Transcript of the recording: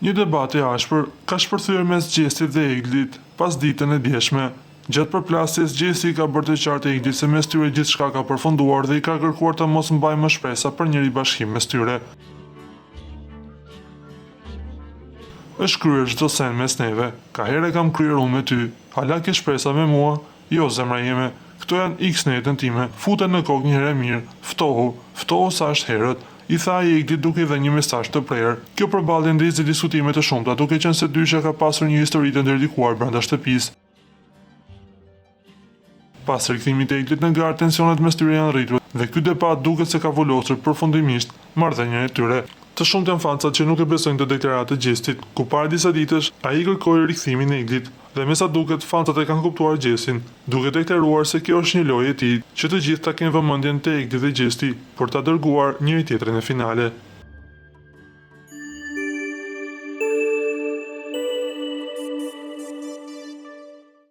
Një debat i ashpër ka shpërthyer mes Gjestit dhe Eglit pas ditën e djeshme. Gjatë përplasjes, Gjesti ka bërë të qartë Eglit se mes tyre gjithçka ka përfunduar dhe i ka kërkuar të mos mbajë më shpresa për një ribashkim mes tyre. Është kryer çdo sen mes neve, ka herë kam kryer unë me ty, hala ke shpresa me mua? Jo, zemra jeme, këto janë x në jetën time, futen në kokë një herë mirë, ftohu sa është herët, i tha i Eglit duke i dhënë një mesazh të prerë. Kjo përballje ndrizi diskutime të shumta, duke qenë se dyshja ka pasur një histori të ndërlikuar brenda shtëpisë. Pas rikthimit të Eglit në garë, tensionet mes tyre janë rritur dhe ky debat duket se ka volosur përfundimisht marrëdhënien e tyre. Të shumtë janë fancat që nuk e besojnë të deklaratat të Gjestit, ku para disa ditësh ai kërkoi rikthimin e Eglit, dhe me sa duket fancat e kanë kuptuar Gjestin, duke deklaruar se kjo është një lojë e tij, që të gjithë ta kenë vëmendjen te Egli dhe Gjesti për ta dërguar njëri tjetrin në finale.